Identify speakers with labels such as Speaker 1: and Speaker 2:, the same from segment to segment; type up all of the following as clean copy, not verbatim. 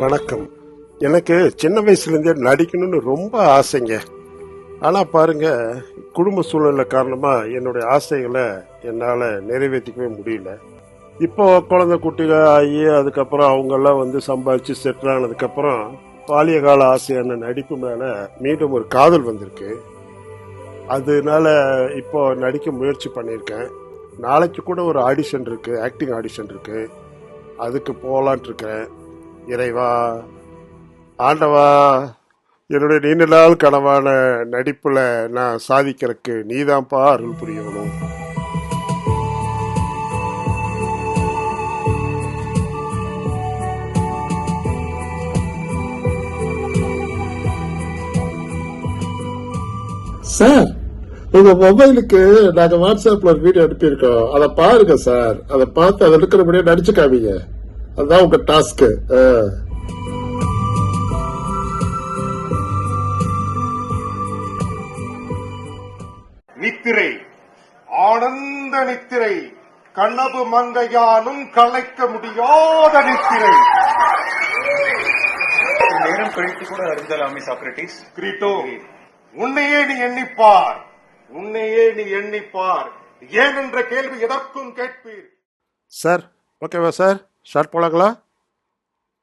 Speaker 1: வணக்கம். எனக்கு சின்ன வயசுலேருந்தே நடிக்கணும்னு ரொம்ப ஆசைங்க. ஆனால் பாருங்க, குடும்ப சூழ்நிலை காரணமாக என்னுடைய ஆசைகளை என்னால் நிறைவேற்றிக்கவே முடியல. இப்போ குழந்தை குட்டிகள் ஆகி அதுக்கப்புறம் அவங்கெல்லாம் சம்பாதிச்சு செட்டில் ஆனதுக்கப்புறம் பாலிய கால ஆசையான நடிப்பு மேலே மீண்டும் ஒரு காதல் வந்திருக்கு. அதனால இப்போ நடிக்க முயற்சி பண்ணியிருக்கேன். நாளைக்கு கூட ஒரு ஆடிஷன் இருக்கு, ஆக்டிங் ஆடிஷன் இருக்கு. அதுக்கு போகலான் இருக்கேன். இறைவா, ஆண்டவா, என்னுடைய நீண்ட நாள் கனவான நடிப்புல நான் சாதிக்கிறதுக்கு நீதான்ப்பா அருள் புரியணும். சார், உங்க மொபைலுக்கு நாங்க வாட்ஸ்அப்ல ஒரு வீடியோ அனுப்பியிருக்கோம். அதை பாருங்க சார். அதை பார்த்து அதை இருக்கிறபடியே நடிச்சு காமிங்க. அதுதான் உங்க டாஸ்க்.
Speaker 2: நித்திரை, ஆனந்த நித்திரை, கனவு மங்கையாலும் கலைக்க முடியாத நித்திரை.
Speaker 3: நேரம் கழித்து கூட அறிந்தலாமே சாக்ரட்டிஸ்.
Speaker 2: கிரீட்டோ, உன்னையே நீ எண்ணிப்பார், உன்னையே நீ எண்ணிப்பார். ஏன் என்ற கேள்வி எதற்கும் கேட்பீர்.
Speaker 1: சார், ஓகேவா சார்? ஷார்ட் போலாங்களா?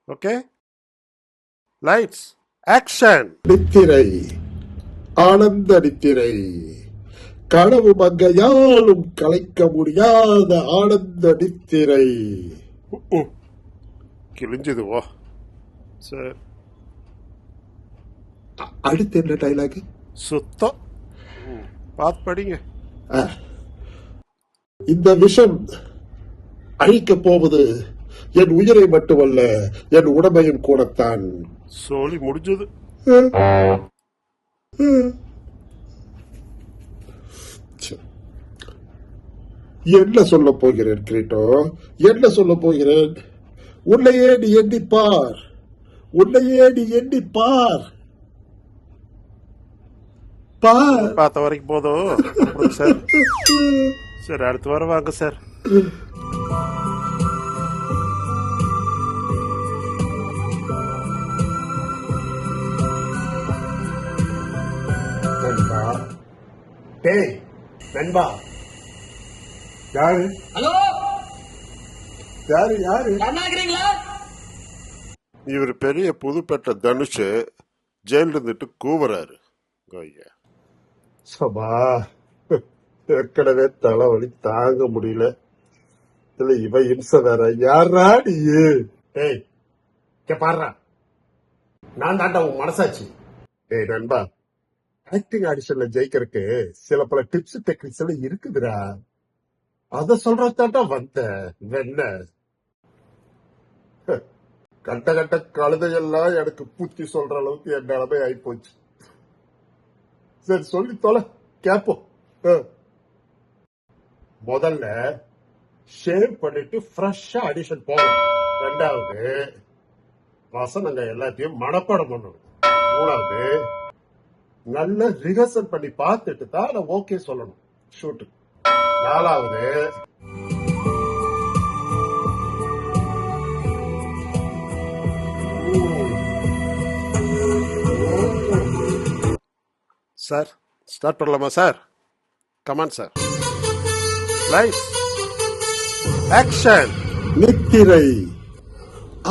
Speaker 1: Okay, lights, action. நித்திரை, ஆனந்த நித்திரை, கனவு மங்கையாலும் கலைக்க முடியாத ஆனந்த நித்திரை. கிழிஞ்சதுவா சார். அடுத்து என்ன டைலாக்? சுத்தம் பார்த்து படிங்க. இந்த விஷம் அழிக்க போவது என் உயிரை மட்டுமல்ல, என் உடம்பையும் கூடத்தான். சோழி முடிஞ்சது. என்ன சொல்ல போகிறேன் கிரீட்டோ? என்ன சொல்ல போகிறேன்? உன்னையே நீ எண்ணிப்பார், உன்னையே நீ எண்ணிப்பார். பார்த்த வரைக்கும் போதும் சார். சரி, அடுத்த வாரம் வாங்க சார். நண்பா, டேய் நண்பா, யாரு?
Speaker 4: ஹலோ,
Speaker 1: யாரு யாரு?
Speaker 4: கண்ணாக்குறீங்களா?
Speaker 1: இவர் பெரிய புதுப்பேட்டை தனுஷ் ஜெயில இருந்துட்டு கூவுறாரு. சபா, ஏற்கனவே தலைவலி தாங்க முடியல. இதுல இவ இம்ச வேற. யாரா நீ?
Speaker 2: ஏய், பாடுறா, நான் தாண்டா உன் மனசாச்சு.
Speaker 1: ஏய் நண்பா, ஆக்டிங் ஆடிஷன்ல ஜெயிக்கிறதுக்கு சில பல டிப்ஸ் டெக்னிக்ஸ் எல்லாம் இருக்குதுடா. அத சொல்றதாண்டா வந்த. என்ன கட்ட கட்ட கழுதையெல்லாம் எனக்கு பூச்சி சொல்ற அளவுக்கு என் நிலைமை ஆயிப்போச்சு. சரி, சொல்லி தொலை, கேப்போம். முதல்ல ஷேவ் பண்ணிட்டு ஃப்ரெஷ்ஷா ஆடிஷன் போகணும். ரெண்டாவது, வசனங்க எல்லாத்தையும் மனப்பாடம் பண்ணணும். மூணாவது, நல்ல ரிஹர்சல் பண்ணி பார்த்துட்டு தான் ஓகே சொல்லணும் ஷூட்டு. நாலாவது, சார் ஸ்டார்ட் பண்ணலாமா sir? Come on sir. Lights, action. நித்திரை,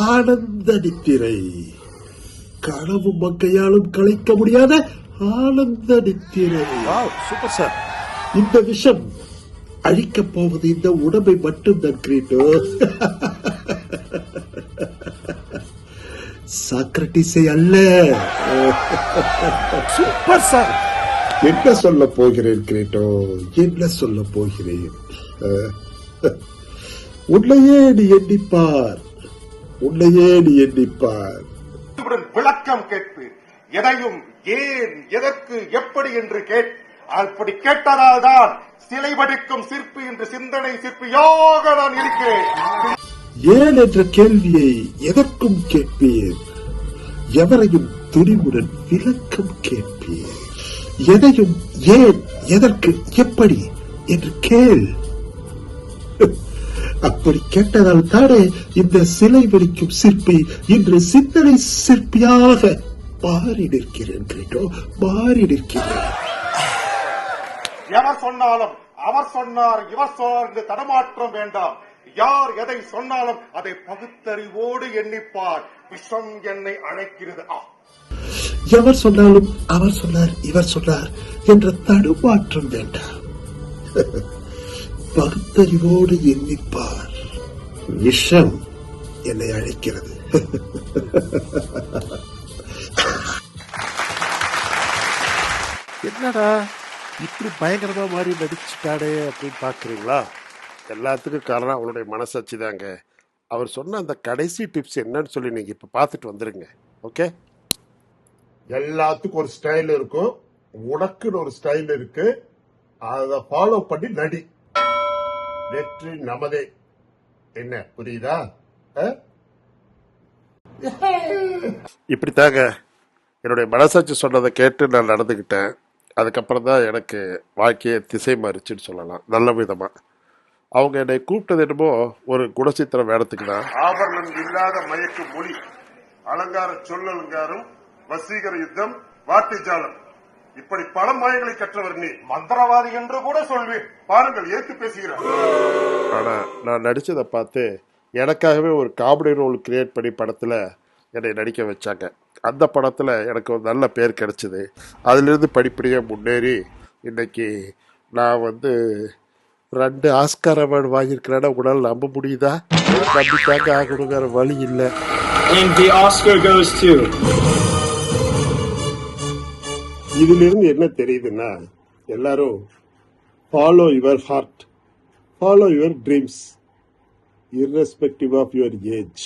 Speaker 1: ஆனந்த நித்திரை, கனவு மங்கையாலும் கலைக்க முடியாத ஆனந்த நித்திரை. Super sir. இந்த விஷம் அழிக்க போவது இந்த உடம்பை மட்டும்தான் கிரீட்டோ. சாக்ரட்டிஸை அல்ல. Super sir. என்ன சொல்ல போகிறேன் கிரீட்டோ? என்ன சொல்ல போகிறேன்? உன்னையே நீ எண்ணிப்பார், உன்னையே நீ எண்ணிப்பார்.
Speaker 2: விளக்கம் கேட்பு. எதையும் ஏன், எதற்கு, எப்படி என்று அப்படி கேட்டதால் தான் சிலை வடிக்கும் சிற்பி என்று சிந்தனை சிற்பியாக நான் இருக்கிறேன்.
Speaker 1: ஏன் என்ற கேள்வியை எதற்கும் கேட்பேன். எவரையும் துணிவுடன் விளக்கம் கேட்பேன். எதையும் ஏன், எதற்கு, எப்படி என்று கேள்.
Speaker 4: அப்படி கேட்டதால் தானே இந்த சிலை வடிக்கும் சிற்பி இன்று சிந்தனை சிற்பியாக மாறி நிற்கிறேன் கிரீட்டோ, மாறி நிற்கிறேன்.
Speaker 2: எவர் சொன்னாலும் அவர் சொன்னார் இவர் சொன்னார் என்று தடமாற்றம் வேண்டாம். யார் எதை சொன்னாலும் அதை பகுத்தறிவோடு எண்ணிப்பார். விஷம் என்னை அழைக்கிறது.
Speaker 4: எவர் சொன்னாலும் அவர் சொன்னார் இவர் சொன்னார் என்ற தடுமாற்றம் வேண்டாம். பகுத்தறிவோடு எண்ணிப்பார். விஷம் என்னை அழைக்கிறது.
Speaker 1: என்னடா இப்படி பயங்கரமா மாதிரி நடிச்சுட்டாடே அப்படின்னு பாக்குறீங்களா? எல்லாத்துக்கும் காரணம் அவளுடைய மனசாட்சி தாங்க. அவர் சொன்ன அந்த கடைசி டிப்ஸ் என்னன்னு சொல்லி நீங்க இப்ப பாத்துட்டு வந்துருங்க. ஓகே, எல்லாத்துக்கும் ஒரு ஸ்டைல் இருக்கும், உனக்குன்னு ஒரு ஸ்டைல் இருக்கு, அதை ஃபாலோ பண்ணி நடி. வெற்றி நமதே. என்ன புரியுதா? இப்படித்தாங்க என்னுடைய மனசாட்சி சொன்னதை கேட்டு நான் நடந்துக்கிட்டேன். அதுக்கப்புறம் தான் எனக்கு வாழ்க்கையை திசை மாறிச்சுன்னு சொல்லலாம், நல்ல விதமா. அவங்க என்னை கூப்பிட்டது என்னமோ ஒரு குணச்சித்திர வேடத்துக்கு தான். ஆபரணம் இல்லாத மயக்கு மொழி, அலங்கார சொல்லலங்காரம், வசீகர யுத்தம், வார்த்தைஜாலம், இப்படி பல மாயங்களை கற்றவர் நீ.
Speaker 2: மந்திரவாதி என்று கூட சொல்வேன். பாருங்கள், ஏத்து பேசுகிறார்.
Speaker 1: ஆனா நான் நடிச்சதை பார்த்து எனக்காகவே ஒரு காமெடி ரோல் கிரியேட் பண்ணி படத்துல என்னை நடிக்க வச்சாங்க. அந்த படத்துல எனக்கு ஒரு நல்ல பேர் கிடைச்சது. அதிலிருந்து படிப்படியாக முன்னேறி இன்னைக்கு நான் 2 ஆஸ்கார் அவார்டு வாங்கியிருக்கிறேன்னா உங்களால் நம்ப முடியுதா? நம்பிட்டாங்க ஆகணுங்கிற வழி இல்லை.
Speaker 5: And the Oscar goes to...
Speaker 1: இதுல இருந்து என்ன தெரியுதுன்னா, எல்லாரும் follow your heart, follow your dreams, irrespective of your age.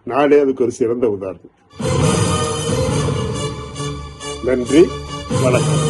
Speaker 1: நானே அதுக்கு ஒரு சிறந்த உதாரணம். நன்றி, வணக்கம்.